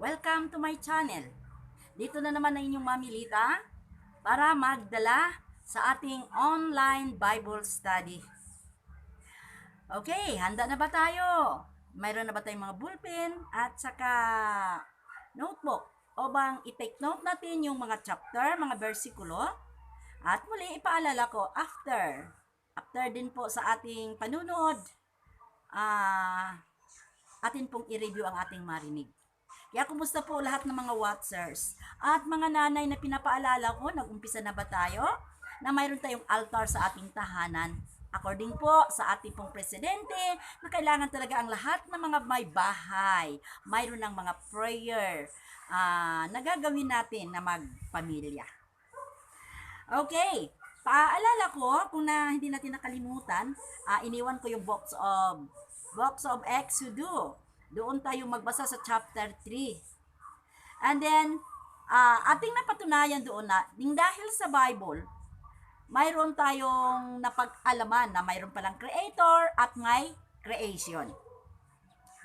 Welcome to my channel. Dito na naman ang inyong Mami Lita para magdala sa ating online Bible study. Okay, handa na ba tayo? Mayroon na ba tayong mga ballpen at saka notebook? O bang i-take note natin yung mga chapter, mga versikulo? At muli ipaalala ko, after din po sa ating panunood, atin pong i-review ang ating marinig. Kaya kumusta po lahat ng mga watchers at mga nanay na pinapaalala ko, nag-umpisa na ba tayo? Na mayroon tayong altar sa ating tahanan. According po sa ating pong presidente, na kailangan talaga ang lahat ng mga may bahay, mayroon ng mga prayer na gagawin natin na magpamilya. Okay, paalala ko, kung hindi natin nakalimutan, iniwan ko yung box of Exodus. Doon tayo magbasa sa chapter 3. And then, ating napatunayan doon na, dahil sa Bible, mayroon tayong napag-alaman na mayroon palang creator at may creation.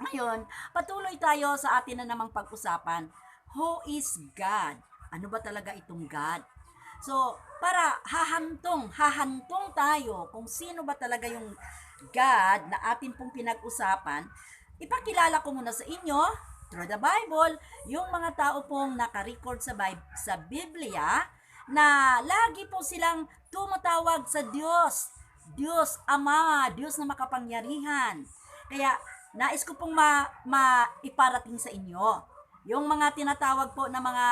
Ngayon, patuloy tayo sa atin na namang pag-usapan, who is God? Ano ba talaga itong God? So, para hahantong tayo kung sino ba talaga yung God na atin pong pinag-usapan, ipakilala ko muna sa inyo, through the Bible, yung mga tao pong naka-record sa Biblia na lagi po silang tumatawag sa Diyos. Diyos Ama, Diyos na makapangyarihan. Kaya, nais ko pong maiparating sa inyo. Yung mga tinatawag po na mga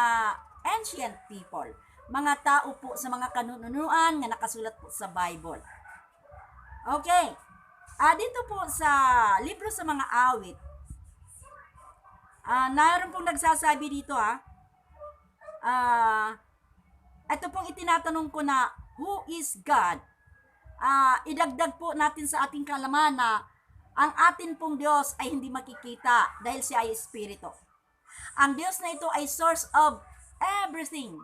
ancient people, mga tao po sa mga kanunuan na nakasulat po sa Bible. Okay. Dito po sa libro sa mga awit, naroon pong nagsasabi dito ito pong itinatanong ko na, who is God? Idagdag po natin sa ating kalaman na ang atin pong Diyos ay hindi makikita dahil siya ay Espiritu. Ang Diyos na ito ay source of everything.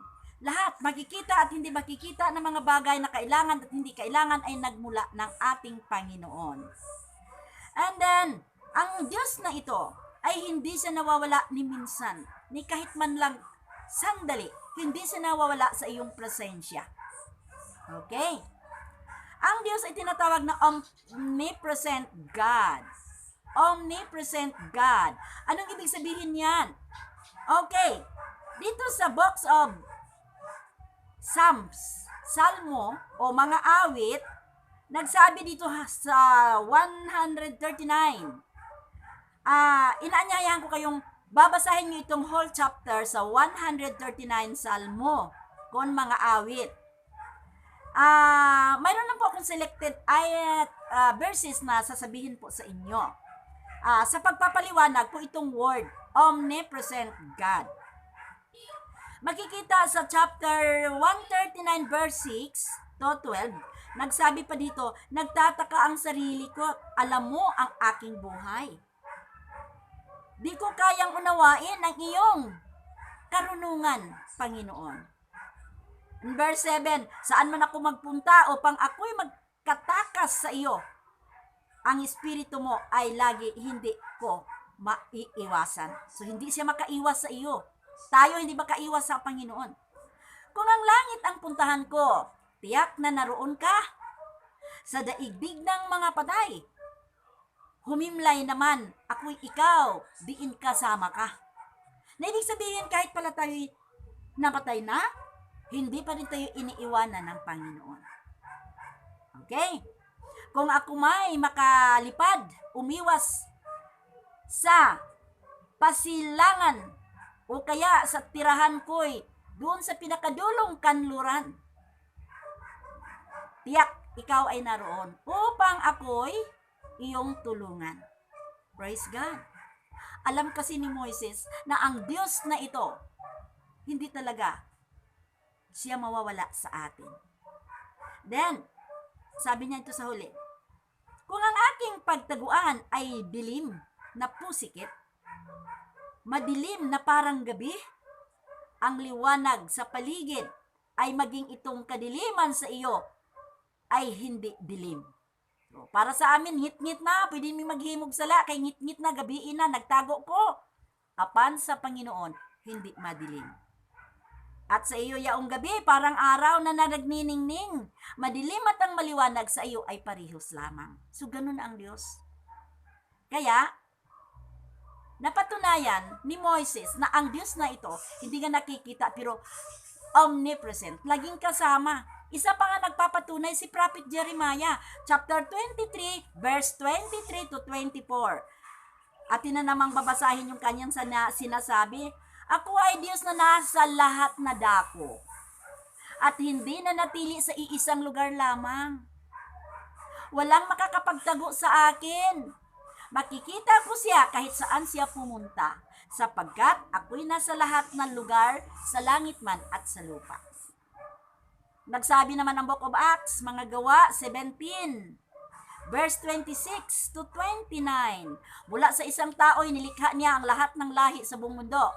Lahat, makikita at hindi makikita ng mga bagay na kailangan at hindi kailangan ay nagmula ng ating Panginoon. And then, ang Diyos na ito ay hindi siya nawawala ni minsan, ni kahit man lang sandali, hindi siya nawawala sa iyong presensya. Okay? Ang Diyos ay tinatawag na omnipresent God. Omnipresent God. Anong ibig sabihin yan? Okay. Dito sa box of Salmo o mga awit, nagsabi dito sa 139. Inaanyayahan ko kayong babasahin nyo itong whole chapter sa 139 Salmo kon mga awit. Mayroon lang po akong selected verses na sasabihin po sa inyo. Sa pagpapaliwanag po itong word, omnipresent God. Makikita sa chapter 139 verse 6 to 12, nagsabi pa dito, nagtataka ang sarili ko, alam mo ang aking buhay. Di ko kayang unawain ang iyong karunungan, Panginoon. In verse 7, saan man ako magpunta upang ako'y magkatakas sa iyo, ang espiritu mo ay lagi hindi ko maiiwasan. So, hindi siya makaiwas sa iyo. Tayo hindi makaiwas sa Panginoon. Kung ang langit ang puntahan ko, tiyak na naroon ka. Sa daigdig ng mga patay, humimlay naman, ako'y ikaw, diin kasama ka. Na ibig sabihin, kahit pala tayo napatay na, hindi pa rin tayo iniiwanan ng Panginoon. Okay? Kung ako may makalipad, umiwas sa pasilangan, o kaya sa tirahan ko'y doon sa pinakadulong kanluran, tiyak ikaw ay naroon upang ako'y iyong tulungan. Praise God. Alam kasi ni Moises na ang Diyos na ito, hindi talaga siya mawawala sa atin. Then, sabi niya ito sa huli, kung ang aking pagtaguan ay dilim na pusikit, madilim na parang gabi, ang liwanag sa paligid ay maging itong kadiliman sa iyo ay hindi dilim. So, para sa amin, ngit-ngit na, pwede mi maghimog sala, kay ngit-ngit na, gabiin na, nagtago ko. apan sa Panginoon hindi madilim. At sa iyo yaong gabi, parang araw na nagniningning. Madilim at ang maliwanag sa iyo ay parehos lamang. So, ganun ang Diyos. Kaya, napatunayan ni Moises na ang Diyos na ito, hindi nga nakikita pero omnipresent, laging kasama. Isa pa nga nagpapatunay si Prophet Jeremiah, chapter 23, verse 23 to 24. Atin na namang babasahin yung kanyang sinasabi, ako ay Diyos na nasa lahat na dako at hindi na natili sa iisang lugar lamang. Walang makakapagtago sa akin. Makikita ko siya kahit saan siya pumunta, sapagkat ako'y nasa lahat ng lugar, sa langit man at sa lupa. Nagsabi naman ang Book of Acts, mga gawa 17, verse 26 to 29. Mula sa isang tao'y nilikha niya ang lahat ng lahi sa buong mundo.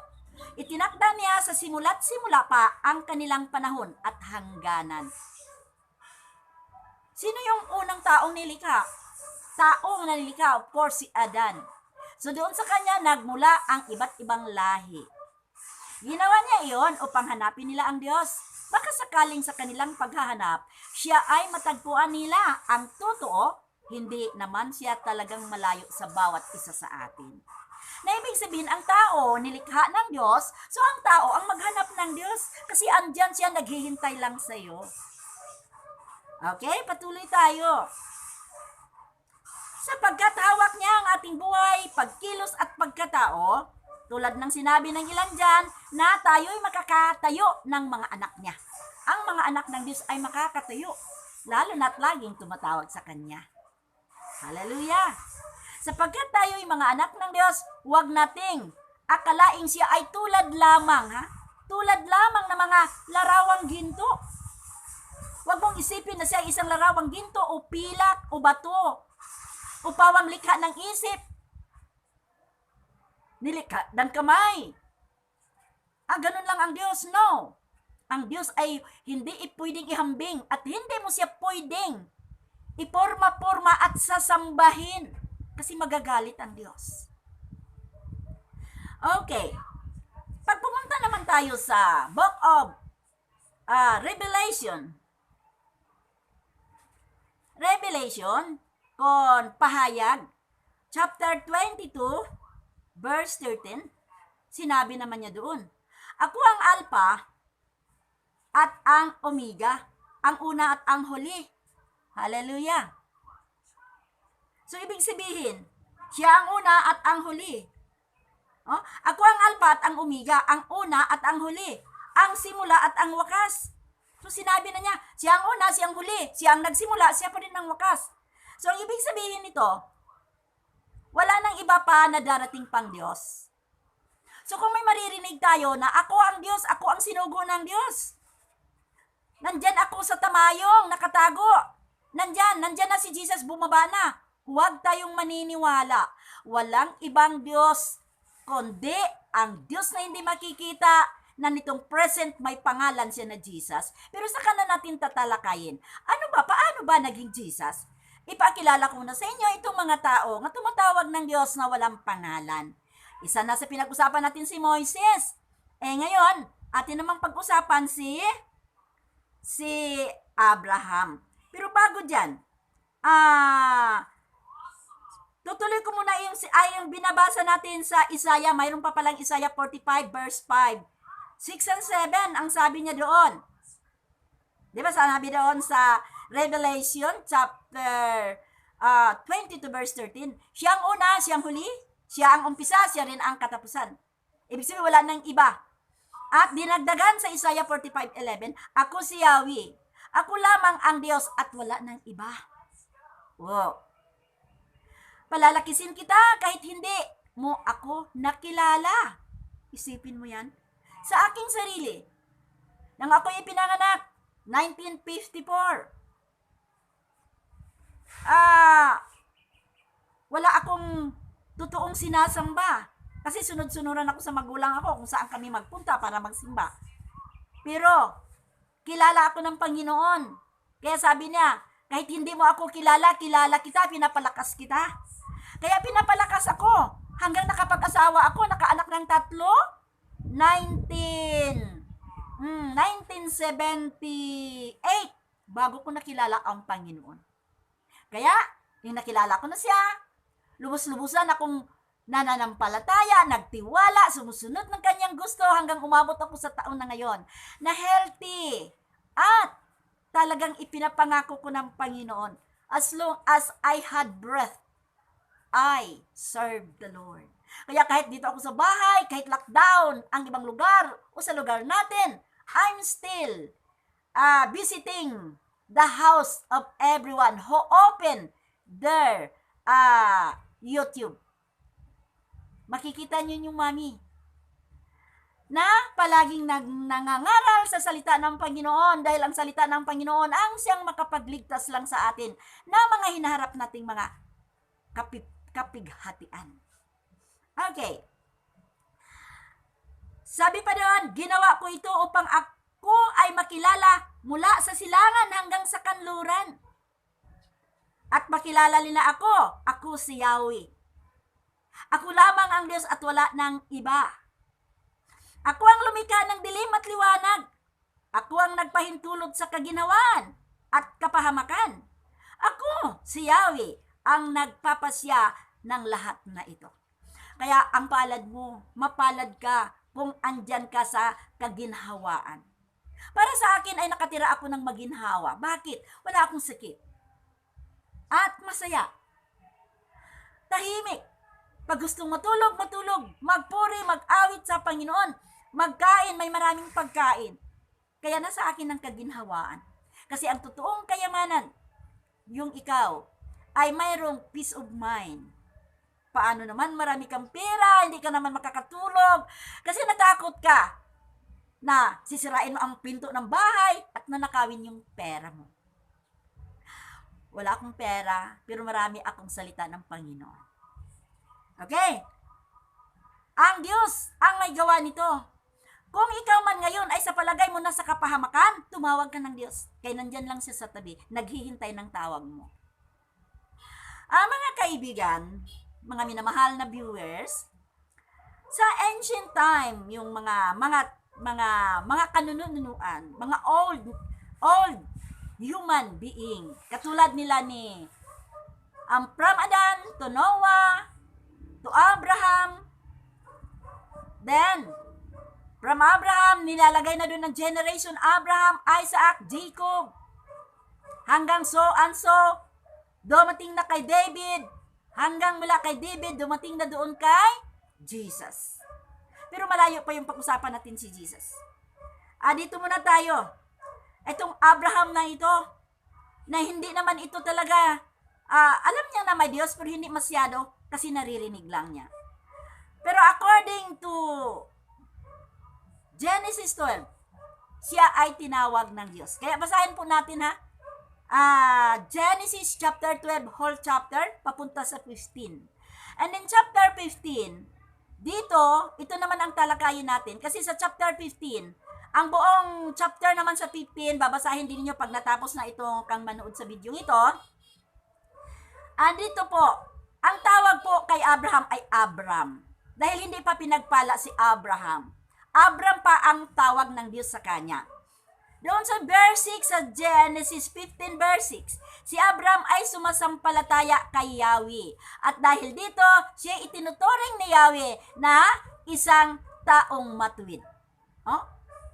Itinakda niya sa simula't simula pa ang kanilang panahon at hangganan. Sino yung unang taong nilikha? Taong nilikha, of course, si Adan. So doon sa kanya nagmula ang iba't ibang lahi. Ginawa niya iyon upang hanapin nila ang Diyos. Baka sakaling sa kanilang paghahanap, siya ay matagpuan nila ang totoo, hindi naman siya talagang malayo sa bawat isa sa atin. Na ibig sabihin, ang tao, nilikha ng Diyos, so ang tao ang maghanap ng Diyos kasi andyan siya, naghihintay lang sa iyo. Okay, patuloy tayo. Sapagkat hawak niya ang ating buhay, pagkilos at pagkatao, tulad ng sinabi ng ilan dyan, na tayo'y makakatayo ng mga anak niya. Ang mga anak ng Diyos ay makakatayo, lalo na't laging tumatawag sa Kanya. Hallelujah! Sapagkat tayo'y mga anak ng Diyos, huwag nating akalaing siya ay tulad lamang, tulad lamang ng mga larawang ginto. Huwag mong isipin na siya ay isang larawang ginto o pilak o bato o pawang likha ng isip. Nilikha ng kamay. Ganun lang ang Diyos, no. Ang Diyos ay hindi pwedeng ihambing at hindi mo siya pwedeng iporma-porma at sasambahin. Kasi magagalit ang Diyos. Okay. Pag pumunta naman tayo sa Book of Revelation. Revelation, kung pahayag, chapter 22, verse 13, sinabi naman niya doon, ako ang Alpha at ang Omega, ang una at ang huli. Hallelujah. So, ibig sabihin, siya ang una at ang huli. Ako ang Alpha at ang Omega, ang una at ang huli, ang simula at ang wakas. So, sinabi na niya, siya ang una, siya ang huli, siya ang nagsimula, siya pa rin ang wakas. So, ang ibig sabihin nito, wala nang iba pa na darating pang Diyos. So, kung may maririnig tayo na ako ang Diyos, ako ang sinugo ng Diyos. Nandyan ako sa tamayong, nakatago. Nandyan na si Jesus, bumaba na. Huwag tayong maniniwala. Walang ibang Diyos, kundi ang Diyos na hindi makikita, na nitong present may pangalan siya na Jesus. Pero saka na natin tatalakayin. Paano ba naging Jesus? Ipakilala ko na sa inyo itong mga tao na tumatawag ng Diyos na walang pangalan. Isa na sa pinag-usapan natin si Moises. Ngayon, atin namang pag-usapan si Abraham. Pero bago dyan, tutuloy ko muna yung binabasa natin sa Isaiah. Mayroon pa palang Isaiah 45 verse 5. 6 and 7 ang sabi niya doon. Di ba sabi doon sa Revelation chapter 22 verse 13. Siya ang una, siya ang huli, siya ang umpisa, siya rin ang katapusan. Ibig sabihin wala nang iba. At dinagdagan sa Isaiah 45:11, ako si Yahweh. Ako lamang ang Diyos at wala nang iba. Wow. Palalakisin kita kahit hindi mo ako nakilala. Isipin mo yan. Sa aking sarili, nang ako'y ipinanganak, 1954. Wala akong totoong sinasamba. Kasi sunod-sunuran ako sa magulang ako kung saan kami magpunta para magsimba. Pero, kilala ako ng Panginoon. Kaya sabi niya, kahit hindi mo ako kilala, kilala kita, pinapalakas kita. Kaya pinapalakas ako. hanggang nakapag-asawa ako, nakaanak ng 1978 bago ko nakilala ang Panginoon. Kaya, yung nakilala ko na siya, lubos-lubusan akong nananampalataya, nagtiwala, sumusunod ng kanyang gusto hanggang umabot ako sa taon na ngayon na healthy at talagang ipinapangako ko ng Panginoon, as long as I had breath, I served the Lord. Kaya kahit dito ako sa bahay, kahit lockdown ang ibang lugar o sa lugar natin, I'm still visiting the house of everyone who open their YouTube. Makikita niyo yung mami na palaging nangangaral sa salita ng Panginoon dahil ang salita ng Panginoon ang siyang makapagligtas lang sa atin na mga hinaharap nating mga kapighatian. Okay. Sabi pa doon, ginawa ko ito upang ako ay makilala mula sa silangan hanggang sa kanluran. At makilala nila ako si Yahweh. Ako lamang ang Diyos at wala ng iba. Ako ang lumikha ng dilim at liwanag. Ako ang nagpahintulot sa kaginhawaan at kapahamakan. Ako, si Yahweh, ang nagpapasya ng lahat na ito. Kaya ang palad mo, mapalad ka kung andyan ka sa kaginhawaan. Para sa akin ay nakatira ako ng maginhawa. Bakit? Wala akong sakit. At masaya. Tahimik. Pag gustong matulog, magpuri, mag-awit sa Panginoon, magkain, may maraming pagkain. Kaya nasa akin ang kaginhawaan. Kasi ang totoong kayamanan, yung ikaw, ay mayroong peace of mind. Paano naman marami kang pera, hindi ka naman makakatulog, kasi natakot ka na sisirain mo ang pinto ng bahay at nanakawin yung pera mo. Wala akong pera, pero marami akong salita ng Panginoon. Okay? Ang Diyos ang may gawa nito. Kung ikaw man ngayon ay sa palagay mo na sa kapahamakan, tumawag ka ng Diyos. Kaya nandyan lang siya sa tabi, naghihintay ng tawag mo. Mga kaibigan, mga minamahal na viewers, sa ancient time, yung mga kanunuan, mga old human being, katulad nila ni from Adan to Noah, to Abraham, then from Abraham, nilalagay na doon ng generation Abraham, Isaac, Jacob, hanggang so and so, dumating na kay David, hanggang mula kay David, dumating na doon kay Jesus. Pero malayo pa yung pag-usapan natin si Jesus. Dito muna tayo. Itong Abraham na ito, na hindi naman ito talaga, alam niya na may Diyos, pero hindi masyado, kasi naririnig lang niya. Pero according to Genesis 12, siya ay tinawag ng Diyos. Kaya basahin po natin Genesis chapter 12, whole chapter, papunta sa 15. And in chapter 15, dito, ito naman ang talakayin natin. Kasi sa chapter 15, ang buong chapter naman sa 15, babasahin din niyo pag natapos na itong kang manood sa video ito. Dito po, ang tawag po kay Abraham ay Abram. Dahil hindi pa pinagpala si Abraham. Abram pa ang tawag ng Diyos sa kanya. Doon sa verse 6, sa Genesis 15 verse 6, si Abram ay sumasampalataya kay Yahweh. At dahil dito, siya itinuturing ni Yahweh na isang taong matuwid.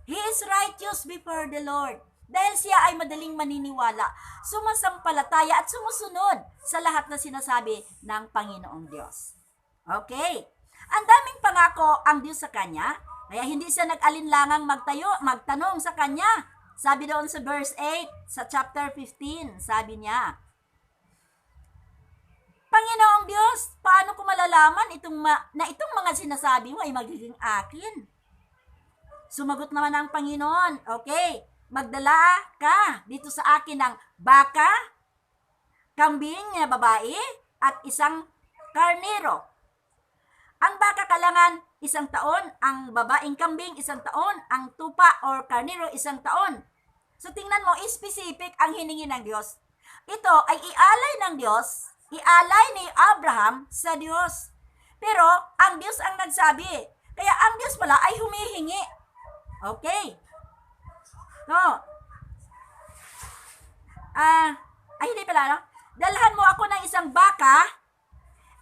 He is righteous before the Lord. Dahil siya ay madaling maniniwala, sumasampalataya at sumusunod sa lahat na sinasabi ng Panginoong Diyos. Okay. Ang daming pangako ang Diyos sa kanya, kaya hindi siya nag-alinlangang magtanong sa kanya. Sabi doon sa verse 8, sa chapter 15, sabi niya, Panginoong Diyos, paano ko malalaman na itong mga sinasabi mo ay magiging akin? Sumagot naman ang Panginoon, okay, magdala ka dito sa akin ng baka, kambing na babae, at isang karnero. Ang baka kailangan 1 taon, ang babaeng kambing 1 taon, ang tupa or karnero 1 taon. So tingnan mo, specific ang hiningi ng Diyos. Ito ay ialay ng Diyos, ialay ni Abraham sa Diyos. Pero, ang Diyos ang nagsabi. Kaya ang Diyos pala ay humihingi. Okay. No. Ay hindi pala, no? Dalhan mo ako ng isang baka,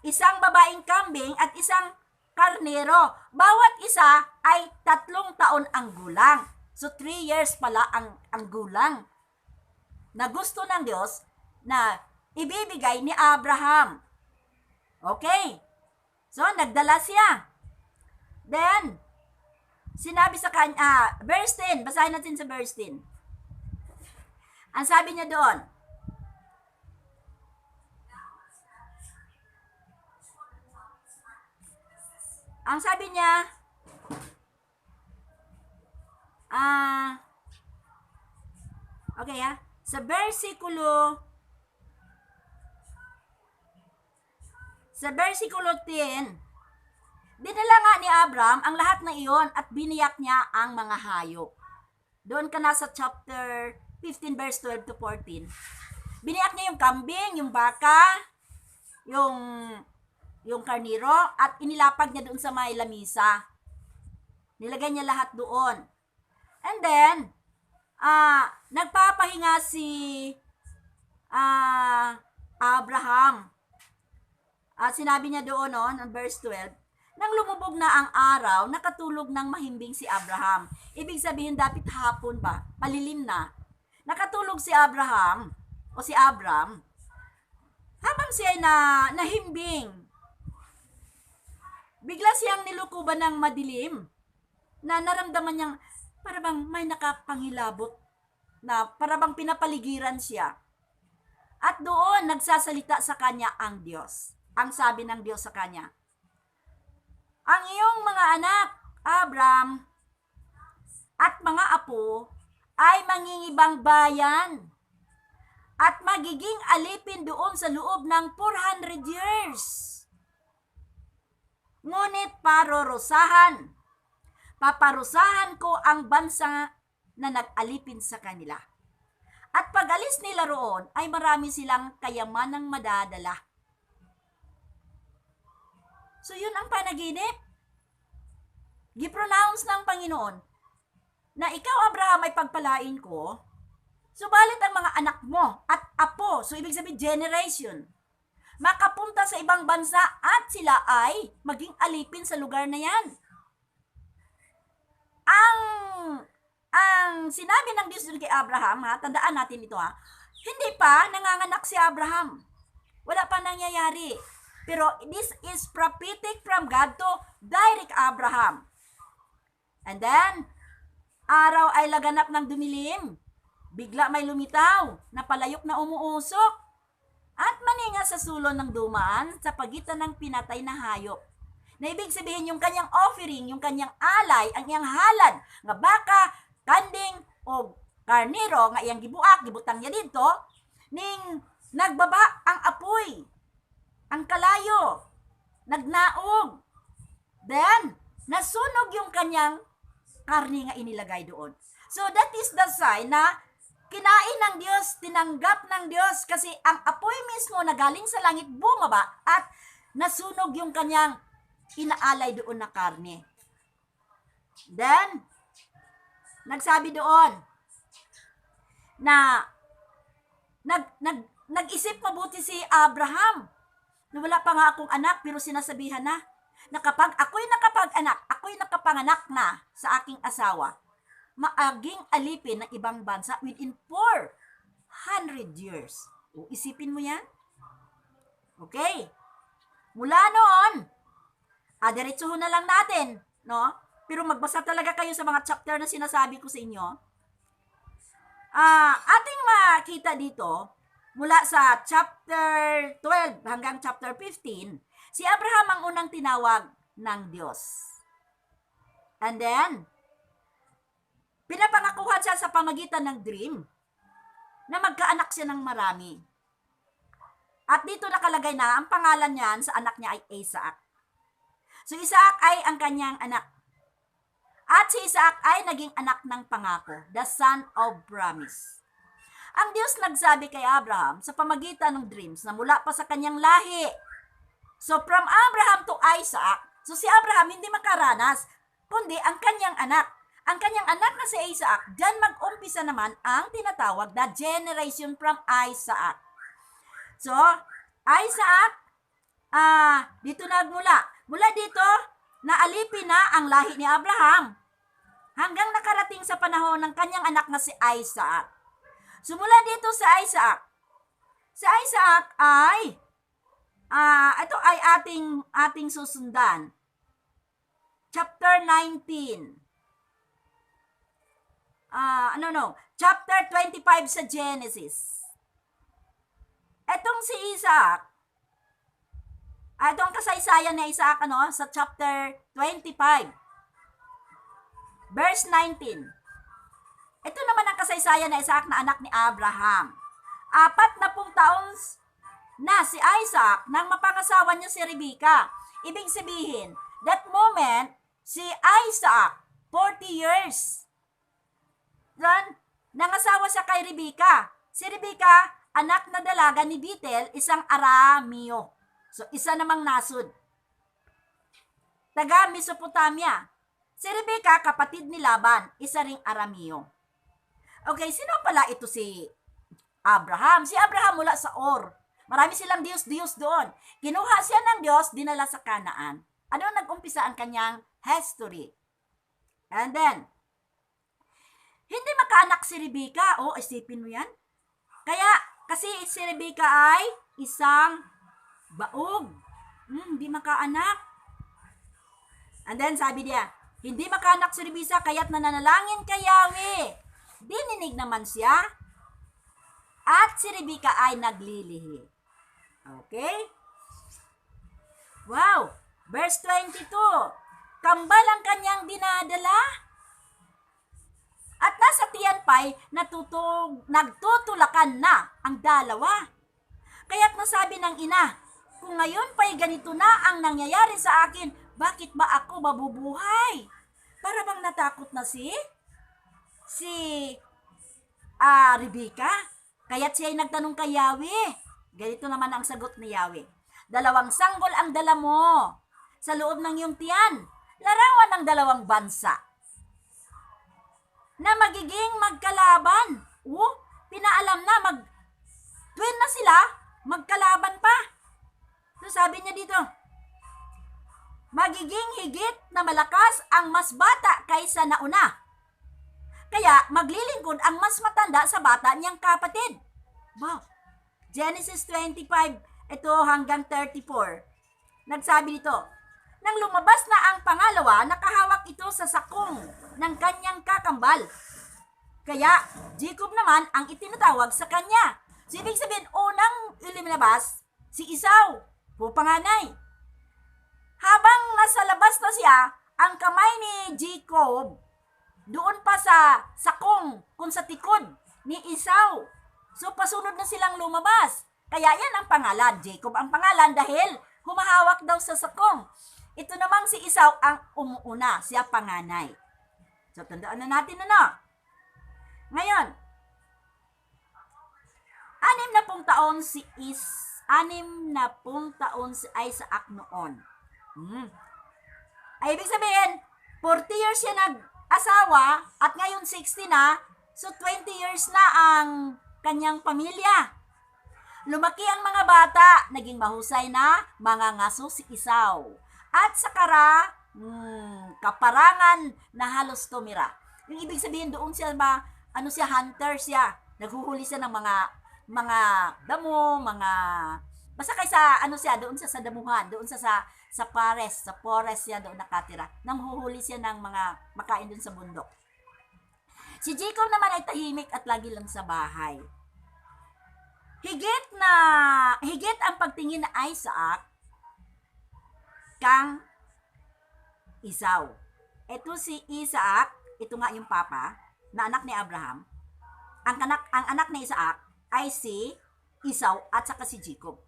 isang babaeng kambing, at isang karnero. Bawat isa ay 3 taon ang gulang. So, 3 years pala ang gulang na gusto ng Diyos na ibibigay ni Abraham. Okay. So, nagdala siya. Then, sinabi sa kanya, verse 10, basahin natin sa verse 10. Ang sabi niya doon, okay sa versikulo 10, dinala nga ni Abraham ang lahat ng iyon at biniyak niya ang mga hayop. Doon ka na sa chapter 15 verse 12 to 14. Biniyak niya yung kambing, yung baka, yung karniro, at inilapag niya doon sa may lamisa. Nilagay niya lahat doon. And then, nagpapahinga si Abraham. Sinabi niya doon, ng verse 12, nang lumubog na ang araw, nakatulog ng mahimbing si Abraham. Ibig sabihin, dapat hapon ba? Malilim na. Nakatulog si Abraham, o si Abram, habang siya ay nahimbing. Bigla siyang nilukuban ng madilim, na naramdaman niyang parabang may nakapangilabot, na parabang pinapaligiran siya. At doon, nagsasalita sa kanya ang Diyos. Ang sabi ng Diyos sa kanya, ang iyong mga anak, Abram, at mga apo, ay mangingibang bayan, at magiging alipin doon sa loob ng 400 years. Ngunit paparusahan ko ang bansa na nag-alipin sa kanila. At pag alis nila roon, ay marami silang kayamanang madadala. So yun ang panaginip. Gipronounce ng Panginoon na ikaw, Abraham, ay pagpalain ko, subalit ang mga anak mo at apo, so ibig sabihin generation, makapunta sa ibang bansa at sila ay maging alipin sa lugar na yan. Ang sinabi ng Diyos kay Abraham, tandaan natin ito, hindi pa nanganganak si Abraham. Wala pa nangyayari. Pero this is prophetic from God to direct Abraham. And then, araw ay laganap ng dumilim. Bigla may lumitaw na palayok na umuusok at maninga sa sulon ng dumaan sa pagitan ng pinatay na hayop. Na ibig sabihin yung kanyang offering, yung kanyang alay, ang iyang halad, nga baka, kanding, o karniro, nga iyang gibutang niya dito, ning nagbaba ang apoy, ang kalayo, nagnaog. Then, nasunog yung kanyang karni nga inilagay doon. So, that is the sign na kinain ng Diyos, tinanggap ng Diyos, kasi ang apoy mismo na galing sa langit bumaba at nasunog yung kanyang inaalay doon na karne. Then, nagsabi doon na nag-isip mabuti si Abraham na wala pa nga akong anak, pero sinasabihan na kapag ako'y nakapanganak na sa aking asawa, maaging alipin ng ibang bansa within 400 years. O, isipin mo yan? Okay. Mula noon, diretsuhin na lang natin, no? Pero magbasa talaga kayo sa mga chapter na sinasabi ko sa inyo. Ating makita dito, mula sa chapter 12 hanggang chapter 15, si Abraham ang unang tinawag ng Diyos. And then, pinapangakuhan siya sa pamagitan ng dream na magkaanak siya ng marami. At dito nakalagay na ang pangalan niyan sa anak niya ay Isaac. So Isaac ay ang kanyang anak. At si Isaac ay naging anak ng pangako, the son of promise. Ang Diyos nagsabi kay Abraham sa pamagitan ng dreams na mula pa sa kanyang lahi, So, from Abraham to Isaac, so si Abraham hindi makaranas, kundi ang kanyang anak. Ang kanyang anak na si Isaac, dyan mag-umpisa naman ang tinatawag na generation from Isaac. So, Isaac, dito nagmula. Mula dito, naalipin na ang lahi ni Abraham hanggang nakarating sa panahon ng kanyang anak na si Isaac. So, mula dito sa Isaac, ay ito ay ating susundan. Chapter 19. Chapter 25 sa Genesis. Etong si Isaac, itong kasaysayan ni Isaac sa chapter 25, verse 19. Ito naman ang kasaysayan ni Isaac na anak ni Abraham. 40 taon na si Isaac nang mapangasawa niya si Rebecca. Ibig sabihin, that moment, si Isaac, 40 years, nangasawa siya kay Rebecca. Si Rebecca, anak na dalaga ni Bethel, isang Arameo. So, isa namang nasud. Taga Mesopotamia. Si Rebecca, kapatid ni Laban, isa ring Arameo. Okay, sino pala ito si Abraham? Si Abraham mula sa Ur. Marami silang Diyos doon. Kinuha siya ng Diyos, dinala sa Kanaan. Ano nag-umpisa ang kanyang history? And then, hindi makaanak si Rebecca. Isipin mo yan. Kasi si Rebecca ay isang baog. Hindi makaanak. And then, sabi niya, hindi makaanak si Rebecca, kaya't nananalangin kay Yahweh. Dininig naman siya. At si Rebecca ay naglilihi. Okay? Wow! Verse 22. Kambal ang kanyang dinadala. At nasa tiyan pa'y nagtutulakan na ang dalawa. Kaya't nasabi ng ina, kung ngayon pa'y ganito na ang nangyayari sa akin, bakit ba ako mabubuhay? Para bang natakot na si Rebecca? Kaya't siya'y nagtanong kay Yahweh. Ganito naman ang sagot ni Yahweh. 2 sanggol ang dala mo sa loob ng iyong tiyan. Larawan ng 2 bansa na magiging magkalaban. Pinaalam na, twin na sila, magkalaban pa. So sabi niya dito, magiging higit na malakas ang mas bata kaysa nauna. Kaya maglilingkod ang mas matanda sa bata niyang kapatid. Wow. Genesis 25, ito hanggang 34. Nagsabi dito, nang lumabas na ang pangalawa, nakahawak ito sa sakong ng kanyang kakambal. Kaya, Jacob naman ang itinatawag sa kanya. So, ibig sabihin, unang ilimabas, si Esau, panganay. Habang nasa labas na siya, ang kamay ni Jacob, doon pa sa sakong, kung sa tikod ni Esau. So, pasunod na silang lumabas. Kaya yan ang pangalan. Jacob ang pangalan dahil humahawak daw sa sakong. Ito namang si Esau ang umuuna. Siya panganay. So, tandaan na natin Ngayon, 60 taon si Isaac noon. Ay, ibig sabihin, 40 years siya nag-asawa at ngayon 60 na. So, 20 years na ang kanyang pamilya. Lumaki ang mga bata, naging mahusay na mga ngaso si Esau. At sa kaparangan na halos tumira. Yung ibig sabihin doon siya hunter siya. Naghuhuli siya ng mga damo, basta kaysa doon siya sa damuhan, doon siya sa forest siya doon nakatira. Nanghuhuli siya ng mga makain doon sa bundok. Si Jacob naman ay tahimik at lagi lang sa bahay. Higit ang pagtingin na Isaac kang Esau. Ito si Isaac, ito nga yung papa, na anak ni Abraham. Ang anak ni Isaac ay si Esau at saka si Jacob.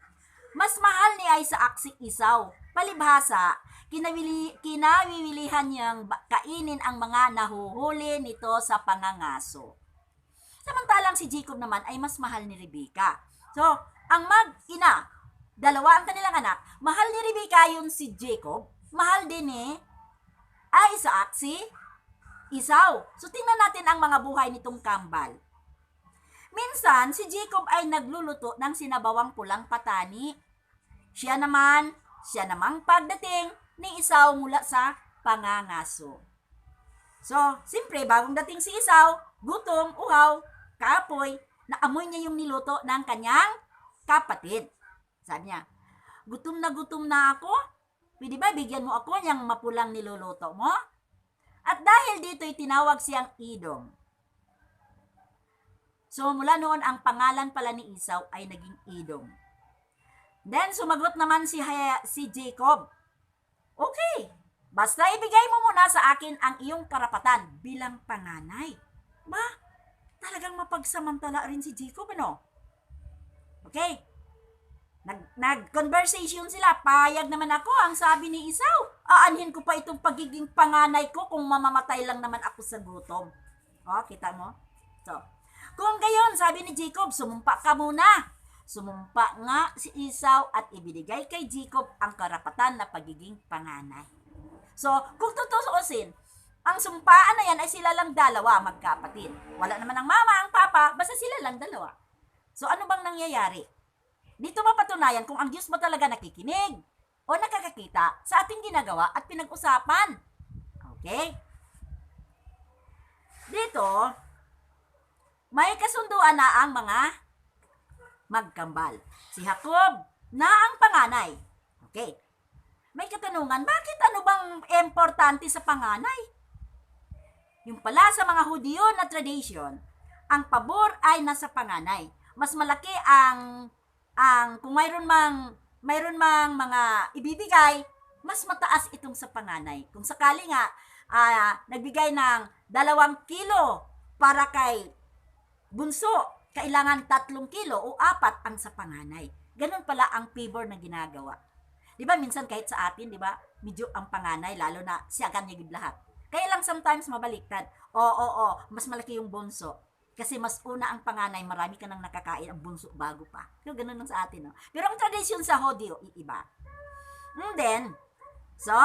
Mas mahal ni Isaac si Esau. Palibhasa, kinawiwilihan niyang kainin ang mga nahuhuli nito sa pangangaso. Samantalang si Jacob naman ay mas mahal ni Rebecca. So, ang mag-ina dalawa ang kanilang anak. Mahal ni Rebecca yung si Jacob. Mahal din ni Isaac si Esau. So tingnan natin ang mga buhay nitong kambal. Minsan, si Jacob ay nagluluto ng sinabawang pulang patani. Siya namang pagdating ni Esau mula sa pangangaso. So, siyempre, bagong dating si Esau, gutom, uhaw, kaapoy, naamoy niya yung niluto ng kanyang kapatid. Sabi niya, gutom na ako. Pwede ba bigyan mo ako niyang mapulang niluluto mo? At dahil dito'y tinawag siyang Edom. So, mula noon, ang pangalan pala ni Esau ay naging Edom. Then, sumagot naman si Jacob, okay, basta ibigay mo muna sa akin ang iyong karapatan bilang panganay. Ba, talagang mapagsamantala rin si Jacob, ano? Okay. Nag-conversation sila. Payag naman ako. Ang sabi ni Esau, aanhin ko pa itong pagiging panganay ko kung mamamatay lang naman ako sa gutom. O, kita mo? So, kung gayon, sabi ni Jacob, sumumpa ka muna. Sumumpa nga si Esau at ibinigay kay Jacob ang karapatan na pagiging panganay. So, kung tutuusin, ang sumpaan na yan ay sila lang dalawa, magkapatid. Wala naman ang mama, ang papa, basta sila lang dalawa. So, ano bang nangyayari? Dito mapatunayan kung ang Diyos ba talaga nakikinig o nakakakita sa ating ginagawa at pinag-usapan. Okay? Dito, may kasunduan na ang mga magkambal. Si Jacob na ang panganay. Okay. May katanungan, bakit ano bang importante sa panganay? Yung pala sa mga Hudyo na tradition, ang pabor ay nasa panganay. Mas malaki ang kung mayroon mang mga ibibigay, mas mataas itong sa panganay. Kung sakali nga nagbigay ng 2 kilo para kay bunso, kailangan 3 kilo o 4 ang sa panganay. Ganun pala ang favor na ginagawa. Di ba minsan kahit sa atin, di ba, medyo ang panganay, lalo na siya ganyagib lahat. Kaya lang sometimes mabaliktad. Mas malaki yung bunso. Kasi mas una ang panganay, marami ka nang nakakain, ang bunso bago pa. So, ganun lang sa atin, no? Pero ang tradisyon sa Hudyo, iba. And then, so,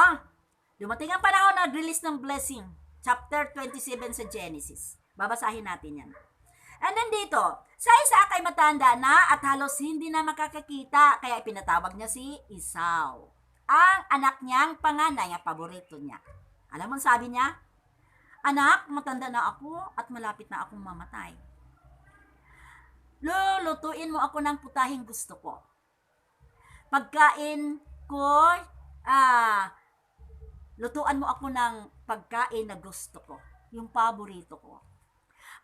dumating ang panahon na release ng blessing. Chapter 27 sa Genesis. Babasahin natin yan. And then dito, sa Isaac ay matanda na at halos hindi na makakakita, kaya pinatawag niya si Esau. Ang anak niyang panganay, ang paborito niya. Alam mo sabi niya? Anak, matanda na ako at malapit na akong mamatay. Lulutuin mo ako ng putahing gusto ko. Pagkain ko, lutuan mo ako ng pagkain na gusto ko. Yung paborito ko.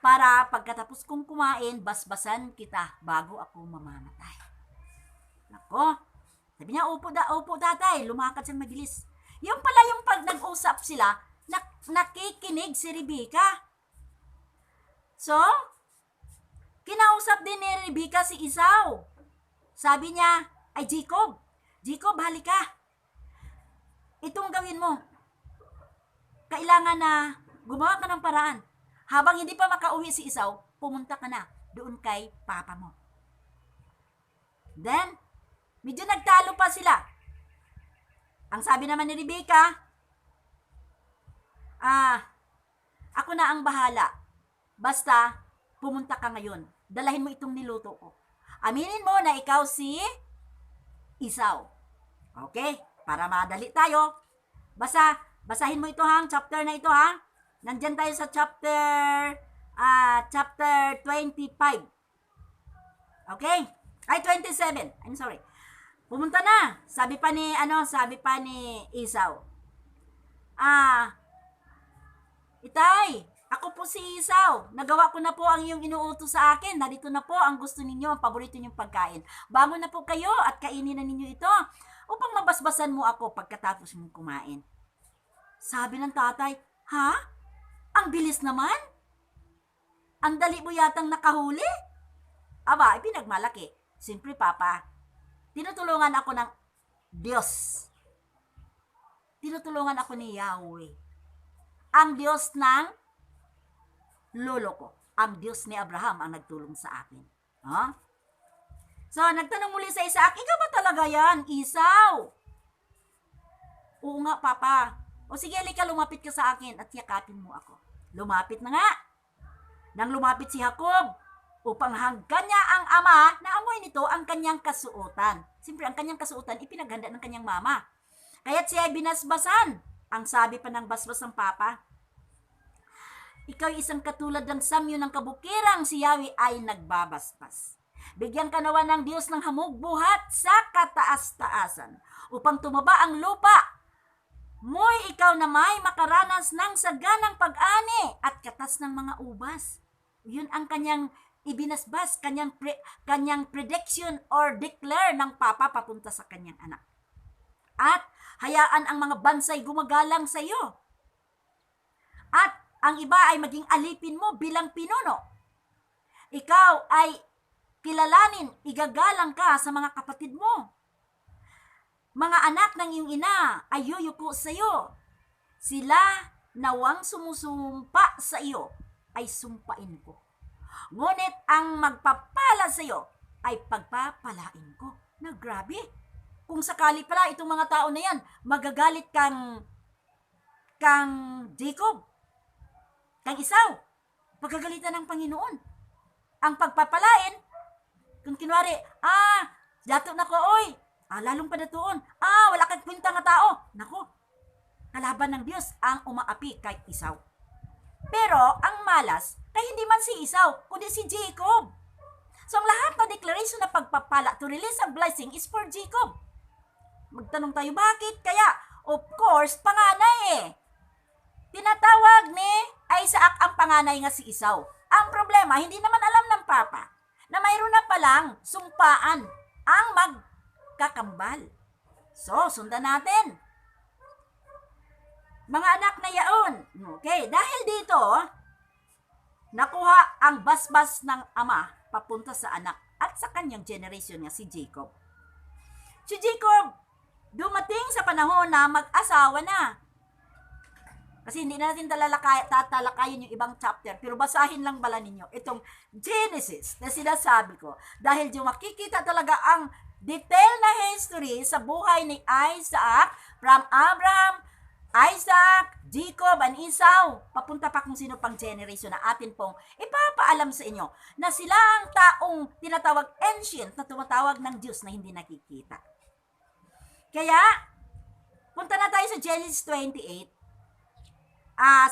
Para pagkatapos kong kumain, basbasan kita bago ako mamamatay. Nako, sabi niya, upo tatay, lumakad siyang magilis. Yung pala yung pag nag-usap sila, nakikinig si Rebecca. So, kinausap din ni Rebecca si Esau. Sabi niya, ay Jacob, halika. Itong gawin mo. Kailangan na gumawa ka ng paraan. Habang hindi pa makauwi si Esau, pumunta ka na doon kay papa mo. Then, medyo nagtalo pa sila. Ang sabi naman ni Rebecca, ako na ang bahala. Basta, pumunta ka ngayon. Dalahin mo itong niluto ko. Aminin mo na ikaw si Esau. Okay? Para madali tayo. Basahin mo ito hang, chapter na ito ha. Nandyan tayo sa chapter 25. Okay? Ay, 27. I'm sorry. Pumunta na. Sabi pa ni Esau. Itay, ako po si Esau. Nagawa ko na po ang iyong inuutos sa akin. Narito na po ang gusto ninyo, ang paborito ninyong pagkain. Bangon na po kayo at kainin na ninyo ito upang mabasbasan mo ako pagkatapos mong kumain. Sabi ng tatay, ha? Ang bilis naman? Ang dali mo yatang nakahuli? Aba, pinagmalaki. Siyempre, Papa, tinutulungan ako ng Diyos. Tinutulungan ako ni Yahweh. Ang Diyos ng lolo ko. Ang Diyos ni Abraham ang nagtulong sa akin. Huh? So, nagtanong muli sa Isaac, ikaw ba talaga yan, Esau? Oo nga, Papa. O sige, halika, lumapit ka sa akin at yakapin mo ako. Lumapit na nga. Nang lumapit si Jacob, upang hanggan niya ang ama, naamoy nito ang kanyang kasuotan. Siyempre, ang kanyang kasuotan, ipinaghanda ng kanyang mama. Kaya't siya ay binasbasan. Ang sabi pa ng basbas ng Papa, ikaw ay isang katulad ng samyo ng kabukirang si Yahweh ay nagbabasbas. Bigyan ka nawa ng Diyos ng hamog buhat sa kataas-taasan upang tumaba ang lupa. Mo'y ikaw na may makaranas ng saganang pag-ani at katas ng mga ubas. Yun ang kanyang ibinasbas, kanyang prediction or declare ng Papa papunta sa kanyang anak. At hayaan ang mga bansay gumagalang sa iyo. At ang iba ay maging alipin mo bilang pinuno. Ikaw ay kilalanin, igagalang ka sa mga kapatid mo. Mga anak ng iyong ina ay yuyuko sa iyo. Sila nawang sumusumpa sa iyo ay sumpain ko. Ngunit ang magpapala sa iyo ay pagpapalain ko. Na grabe. Kung sakali pala itong mga tao na yan, magagalit kang Jacob, kang Esau, pagkagalitan ng Panginoon. Ang pagpapalain, kung kinwari, dato na ko, oy, lalong pa datoon, wala kang kwenta nga tao. Nako, kalaban ng Diyos ang umaapi kay Esau. Pero, ang malas, kay hindi man si Esau, kundi si Jacob. So, ang lahat na declaration na pagpapala to release a blessing is for Jacob. Magtanong tayo, bakit? Kaya, of course, panganay eh. Tinatawag ni Isaac ang panganay nga si Esau. Ang problema, hindi naman alam ng Papa na mayroon na palang sumpaan ang magkakambal. So, sundan natin. Mga anak na yaon. Okay, dahil dito, nakuha ang basbas ng ama papunta sa anak at sa kanyang generation nga si Jacob. Si Jacob, dumating sa panahon na mag-asawa na. Kasi hindi natin tatalakayin yung ibang chapter, pero basahin lang bala ninyo itong Genesis na sinasabi ko. Dahil yung makikita talaga ang detail na history sa buhay ni Isaac, from Abraham, Isaac, Jacob, and Esau, papunta pa kung sino pang generation na atin pong ipapaalam sa inyo na sila ang taong tinatawag ancient na tumatawag ng Diyos na hindi nakikita. Kaya, punta na tayo sa Genesis 28.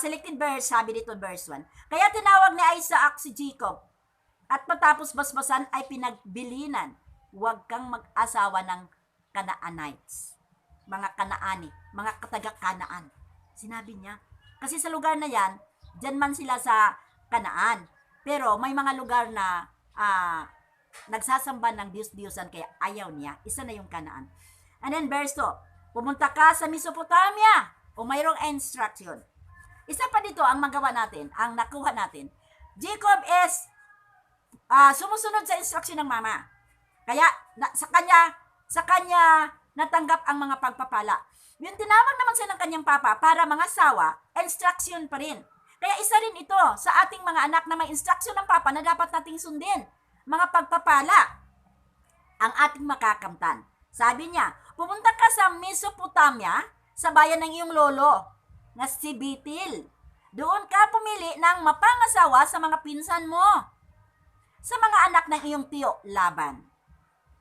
Selected verse, sabi dito verse 1. Kaya tinawag ni Isaac si Jacob at matapos basbasan ay pinagbilinan, huwag kang mag-asawa ng Canaanites, mga Kanaani, mga kataga-Kanaan. Sinabi niya. Kasi sa lugar na yan, dyan man sila sa Kanaan. Pero may mga lugar na nagsasamba ng Diyos-Diyosan kaya ayaw niya. Isa na yung Kanaan. And then verse 2, pumunta ka sa Mesopotamia o mayroong instruction. Isa pa dito ang magawa natin, ang nakuha natin. Jacob is sumusunod sa instruction ng mama. Kaya sa kanya natanggap ang mga pagpapala. Yung tinawag naman siya ng kanyang papa para mga sawa, instruction pa rin. Kaya isa rin ito sa ating mga anak na may instruction ng papa na dapat nating sundin. Mga pagpapala ang ating makakamtan. Sabi niya, pumunta ka sa Mesopotamia, sa bayan ng iyong lolo, na si Bitil. Doon ka pumili ng mapangasawa sa mga pinsan mo, sa mga anak ng iyong tiyo, Laban.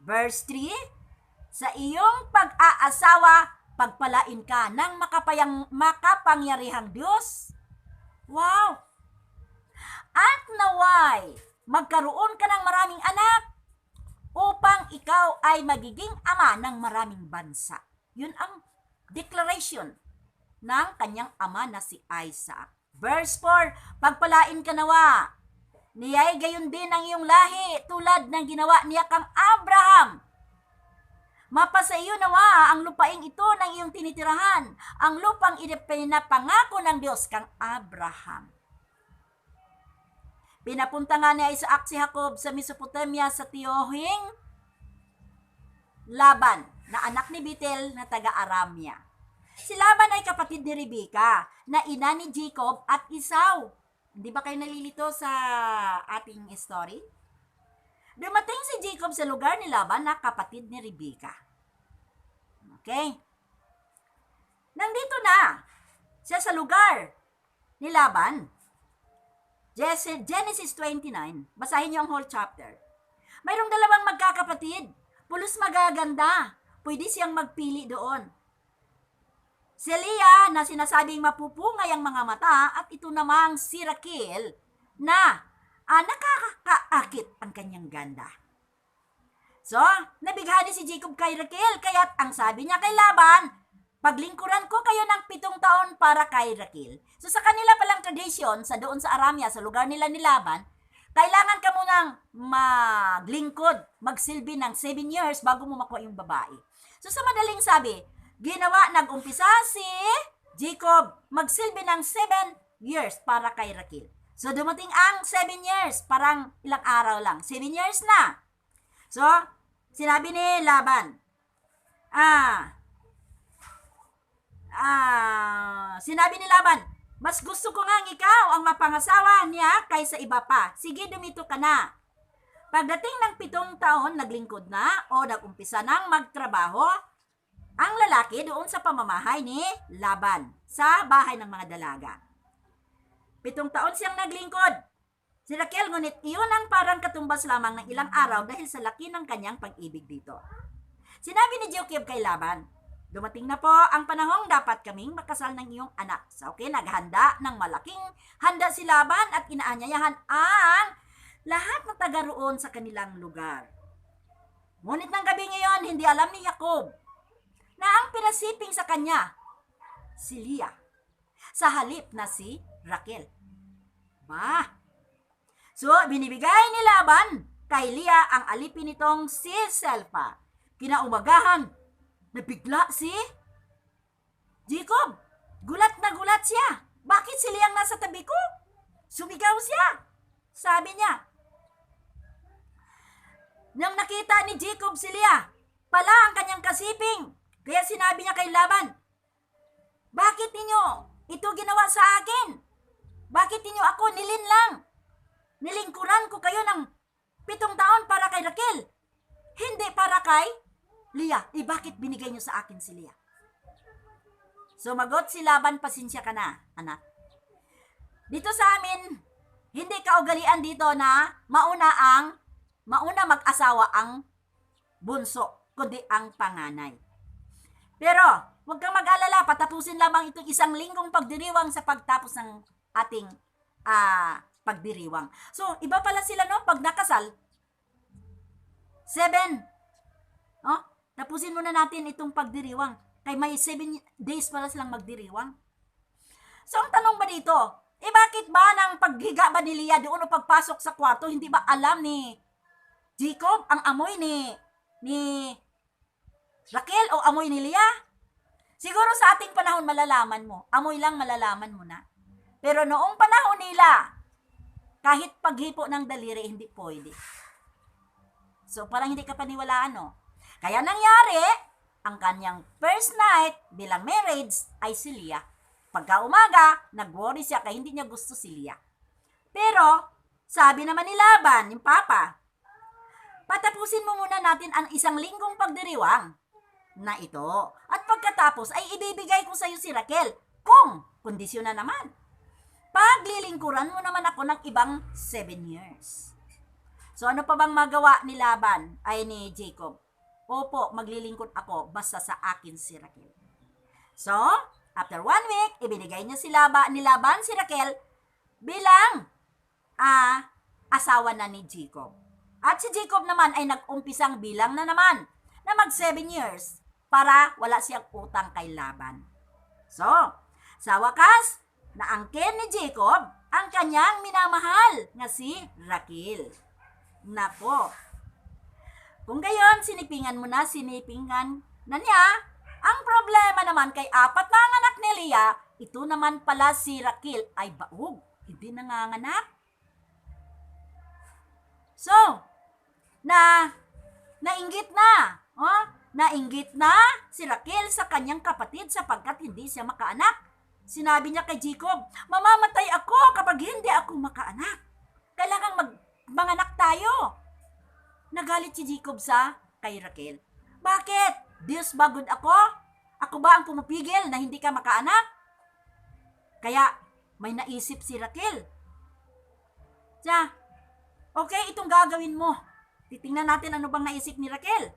Verse 3, sa iyong pag-aasawa, pagpalain ka ng makapangyarihang Diyos. Wow! At naway, magkaroon ka ng maraming anak upang ikaw ay magiging ama ng maraming bansa. Yun ang declaration ng kanyang ama na si Isaac. Verse 4, pagpalain ka nawa. Niya'y gayon din ang iyong lahi tulad ng ginawa niya kang Abraham. Mapasa iyo nawa ang lupaing ito ng iyong tinitirahan, ang lupang pinapangako ng Diyos kang Abraham. Pinapunta nga ni Isaac si Jacob sa Mesopotamia sa tiyuhing Laban, na anak ni Betel na taga-Aramia. Si Laban ay kapatid ni Rebecca, na ina ni Jacob at Esau. Hindi ba kayo nalilito sa ating story? Dumating si Jacob sa lugar ni Laban na kapatid ni Rebecca. Okay? Nandito na siya sa lugar ni Laban. Genesis 29, basahin niyo ang whole chapter. Mayroong dalawang magkakapatid, pulos magaganda, pwede siyang magpili doon. Si Leah na sinasabing mapupungay ang mga mata at ito namang si Raquel na nakakaakit ang kanyang ganda. So, nabighani si Jacob kay Raquel, kaya't ang sabi niya kay Laban, paglingkuran ko kayo ng 7 taon para kay Raquel. So, sa kanila palang tradisyon, sa doon sa Aramea, sa lugar nila ni Laban, kailangan ka munang maglingkod, magsilbi ng 7 years bago mo makuha yung babae. So, sa madaling sabi, nag-umpisa si Jacob magsilbi ng 7 years para kay Raquel. So, dumating ang 7 years, parang ilang araw lang. 7 years na. So, sinabi ni Laban, mas gusto ko nga ikaw ang mapangasawa niya kaysa iba pa. Sige, dumito ka na. Pagdating ng 7 taon, naglingkod na o nag-umpisa ng magtrabaho ang lalaki doon sa pamamahay ni Laban sa bahay ng mga dalaga. 7 taon siyang naglingkod. Si Raquel, ngunit iyon ang parang katumbas lamang ng ilang araw dahil sa laki ng kanyang pag-ibig dito. Sinabi ni Jacob kay Laban, dumating na po ang panahong dapat kaming makasal ng iyong anak. So, okay, naghanda ng malaking handa si Laban at inaanyayahan ang lahat ng taga roon sa kanilang lugar. Ngunit ng gabi ngayon, hindi alam ni Jacob na ang pinasiping sa kanya, si Leah, sa halip na si Raquel. So, binibigay ni Laban kay Leah ang alipin nitong si Selpa. Kinaumagahan, nabigla si Jacob. Gulat na gulat siya. Bakit si Leah nasa tabi ko? Sumigaw siya. Sabi niya, nang nakita ni Jacob si Leah, pala ang kanyang kasiping. Kaya sinabi niya kay Laban, bakit ninyo ito ginawa sa akin? Bakit ninyo ako nilinlang? Nilingkuran ko kayo ng 7 taon para kay Raquel. Hindi para kay Leah. Bakit binigay niyo sa akin si Leah? Sumagot si Laban, pasensya ka na, anak. Dito sa amin, hindi kaugalian dito na mauna mag-asawa ang bunso, kundi ang panganay. Pero, huwag kang mag-alala, patapusin lamang itong 1 linggong pagdiriwang sa pagtapos ng ating pagdiriwang. So, iba pala sila, no? Pag nakasal, 7. Tapusin muna natin itong pagdiriwang. Kay may 7 days pala silang magdiriwang. So, ang tanong ba dito, bakit ba nang paghiga ba ni Leah doon o pagpasok sa kwarto, hindi ba alam ni Jacob ang amoy ni Raquel o amoy ni Leah? Siguro sa ating panahon malalaman mo. Amoy lang malalaman mo na. Pero noong panahon nila, kahit paghipo ng daliri, hindi pwede. So, parang hindi ka paniwalaan, no? Kaya nangyari, ang kanyang first night bilang marriage ay si Leah. Pagka umaga, nag-worry siya kaya hindi niya gusto si Leah. Pero, sabi naman ni Laban, yung papa, patapusin mo muna natin ang 1 linggong pagdiriwang na ito. At pagkatapos ay ibibigay ko sa iyo si Raquel kung kondisyon na naman. Paglilingkuran mo naman ako ng ibang 7 years. So ano pa bang magawa ni Laban ay ni Jacob? Opo, maglilingkod ako basta sa akin si Raquel. So, after 1 week, ibinigay niya ni Laban si Raquel bilang asawa na ni Jacob. At si Jacob naman ay nag-umpisang bilang na naman na mag 7 years para wala siyang utang kay Laban. So, sa wakas, naangkin ni Jacob ang kanyang minamahal na si Raquel. Nako. Kung gayon, sinipingan na niya. Ang problema naman kay 4 na ang anak ni Leah, ito naman pala si Raquel ay baog, hindi nanganganak. So, nainggit na. Nainggit na si Raquel sa kanyang kapatid sapagkat hindi siya makaanak. Sinabi niya kay Jacob, mamamatay ako kapag hindi ako makaanak. Kailangan manganak tayo. Nagalit si Jacob sa kay Raquel. Bakit? Diyos ba good ako? Ako ba ang pumipigil na hindi ka makaanak? Kaya may naisip si Raquel. Siya, okay, itong gagawin mo. Titingnan natin ano bang naisip ni Raquel.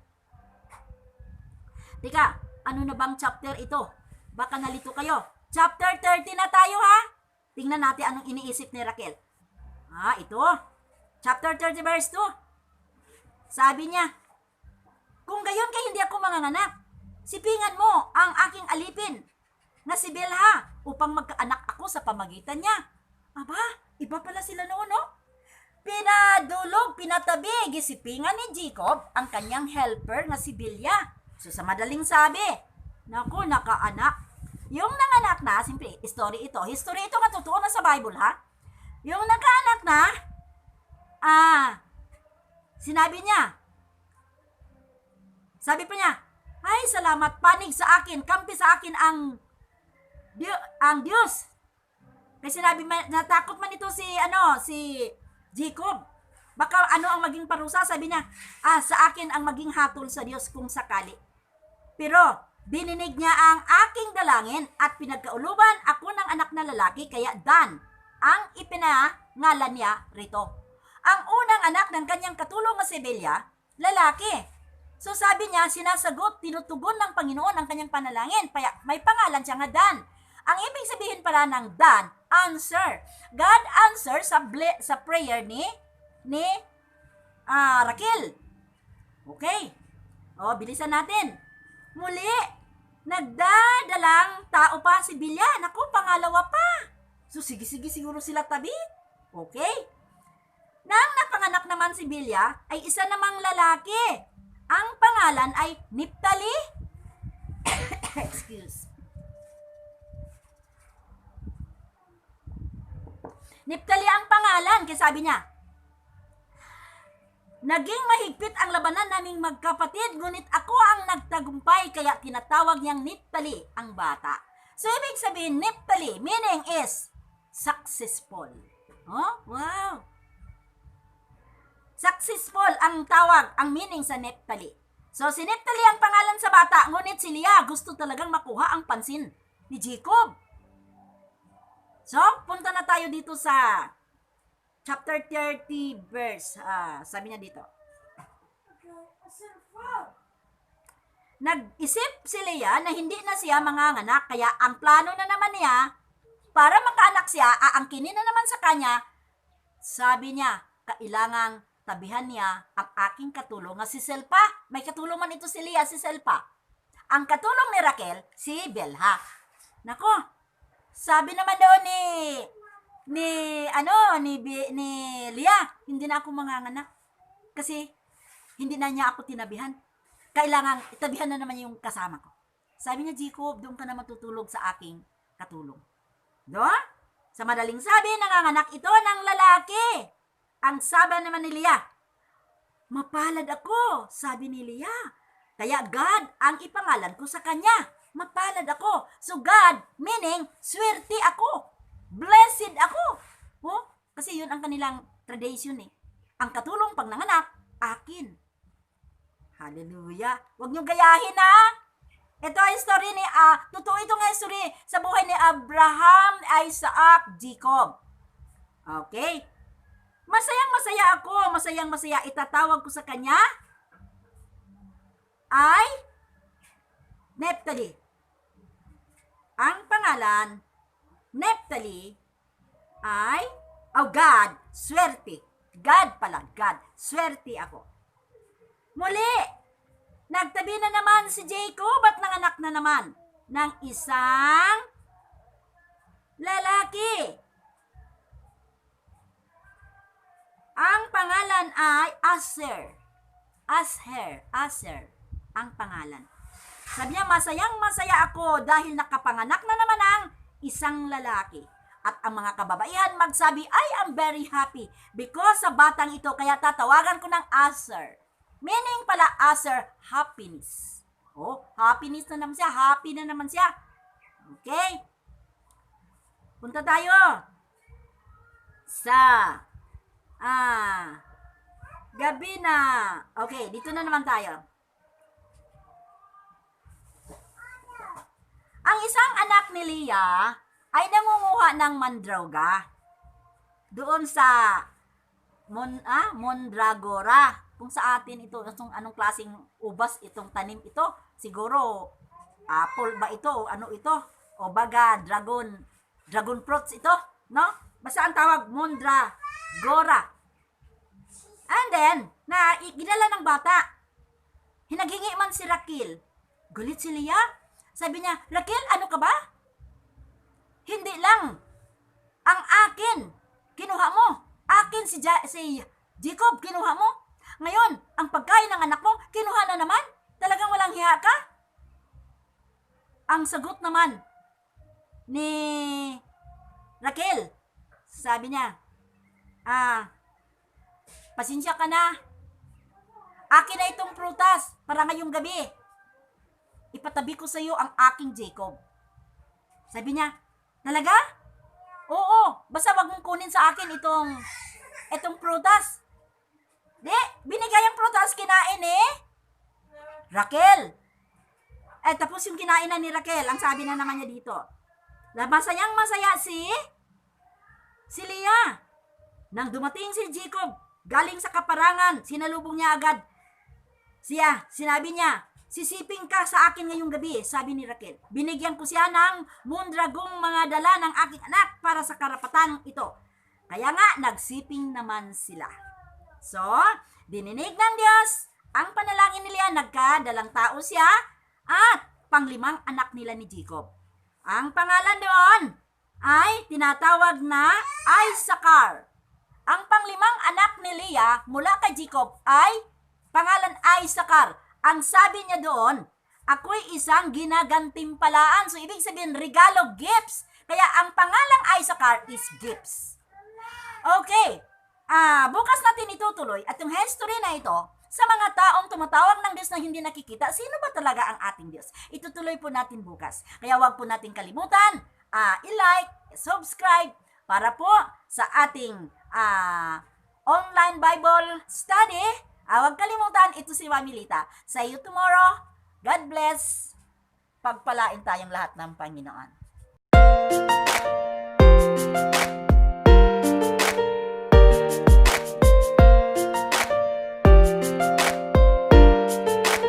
Tika, ano na bang chapter ito? Baka nalito kayo. Chapter 30 na tayo ha? Tingnan natin anong iniisip ni Raquel. Ito. Chapter 30 verse 2. Sabi niya, kung gayon kay hindi ako manganganak, sipingan mo ang aking alipin na si Bilha upang magkaanak ako sa pamagitan niya. Aba, iba pala sila noon, no? Pinadulog, pinatabi, gisipingan ni Jacob ang kanyang helper na si Bilha. So sa madaling sabi, naku, nakaanak. Yung nanganak na, simpre, history ito nga totoo na sa Bible ha. Yung nakaanak na, sinabi niya, sabi pa niya, ay salamat, panig sa akin, kampi sa akin ang Diyos. Kasi sinabi, natakot man ito si Jacob. Baka ano ang maging parusa, sabi niya, sa akin ang maging hatol sa Diyos kung sakali. Pero, dininig niya ang aking dalangin at pinagkauluban ako ng anak na lalaki, kaya Dan ang ipinangalan niya rito. Ang unang anak ng kanyang katulong na si Bilha, lalaki. So sabi niya, sinasagot, tinutugon ng Panginoon ang kanyang panalangin. May pangalan siya nga Dan. Ang ibig sabihin pala ng Dan, answer. God answer sa prayer ni Raquel. Okay. Bilisan natin. Muli, nagdadalang tao pa si Bilha. Naku, pangalawa pa. So sige siguro sila tabi. Okay. Nang napanganak naman si Bilha, ay isa namang lalaki. Ang pangalan ay Naphtali. Excuse. Naphtali ang pangalan, kaya sabi niya, naging mahigpit ang labanan naming magkapatid, ngunit ako ang nagtagumpay, kaya tinatawag niyang Naphtali ang bata. So, ibig sabihin, Naphtali, meaning is successful. Wow! Successful ang tawag, ang meaning sa Naphtali. So, si Naphtali ang pangalan sa bata, ngunit si Leah gusto talagang makuha ang pansin ni Jacob. So, punta na tayo dito sa chapter 30 verse, sabi niya dito. Nag-isip si Leah na hindi na siya manganganak, kaya ang plano na naman niya, para makaanak siya, aangkinin na naman sa kanya, sabi niya, kailangang tabihan niya ang aking katulong na si Silpa. May katulong man ito si Leah, si Silpa. Ang katulong ni Raquel, si Bilha. Nako, sabi naman daw ni Leah, hindi na ako manganganak. Kasi hindi na niya ako tinabihan. Kailangan itabihan na naman yung kasama ko. Sabi niya, Jacob, doon ka na matutulog sa aking katulong. Sa madaling sabi, nanganganak ito ng lalaki. Ang sabi naman ni Leah, mapalad ako, sabi ni Leah. Kaya God ang ipangalan ko sa kanya. Mapalad ako. So God, meaning, swerte ako. Blessed ako. Kasi yun ang kanilang tradition eh. Ang katulong pag nanganak, akin. Hallelujah. Huwag nyo gayahin ha. Ito ay story ni, totoo ito nga story sa buhay ni Abraham, Isaac, Jacob. Okay. Masayang-masaya ako, masayang-masaya. Itatawag ko sa kanya ay Naphtali. Ang pangalan, Naphtali, ay, God, swerte. God pala, God, swerte ako. Muli, nagtabi na naman si Jacob at nanganak na naman ng isang lalaki. Ang pangalan ay Aser. Aser ang pangalan. Sabi niya, masayang-masaya ako dahil nakapanganak na naman ang isang lalaki. At ang mga kababaihan magsabi, I am very happy because sa batang ito, kaya tatawagan ko ng Aser. Meaning pala, Aser, happiness. Happiness na naman siya. Happy na naman siya. Okay? Punta tayo sa Gabi na. Okay, dito na naman tayo. Ang isang anak ni Leah ay nangunguha ng mandroga doon sa Mondragora. Kung sa atin ito, anong klaseng ubas itong tanim ito? Siguro, apple ba ito? O ano ito? O baga, dragon fruits ito? No? Basta ang tawag, Mondragora. And then, ginala ng bata. Hinagingi man si Raquel. Galit si Leah. Sabi niya, Raquel, ano ka ba? Hindi lang. Ang akin, kinuha mo. Akin si Jacob, kinuha mo. Ngayon, ang pagkain ng anak mo, kinuha na naman. Talagang walang hiya ka? Ang sagot naman ni Raquel, sabi niya, pasensya ka na. Akin na itong prutas para ngayong gabi. Ipatabi ko sa iyo ang aking Jacob. Sabi niya, talaga? Oo, basta wag mong kunin sa akin itong prutas. Di, binigay ang prutas, kinain Raquel. Tapos yung kinain na ni Raquel, ang sabi na naman niya dito, masayang masaya si Leah. Nang dumating si Jacob, galing sa kaparangan, sinalubong niya agad sinabi niya, sisiping ka sa akin ngayong gabi, sabi ni Raquel. Binigyan ko siya ng mundragong mga dala ng aking anak para sa karapatang ito. Kaya nga, nagsiping naman sila. So, dininig ng Diyos ang panalangin ni Leah, nagkadalang tao siya at panglimang anak nila ni Jacob. Ang pangalan doon ay tinatawag na Issachar. Ang panglimang anak ni Leah mula kay Jacob ay pangalan Issachar. Ang sabi niya doon, ako'y isang ginagantimpalaan. So, ibig sabihin, regalo, gifts. Kaya, ang pangalang Issachar is gifts. Okay. Bukas natin itutuloy at yung history na ito, sa mga taong tumatawag ng Diyos na hindi nakikita, sino ba talaga ang ating Diyos? Itutuloy po natin bukas. Kaya wag po natin kalimutan, i-like, subscribe, para po sa ating online Bible study. Huwag kalimutan, ito si Mamilita. See you tomorrow. God bless. Pagpalain tayong lahat ng Panginoon.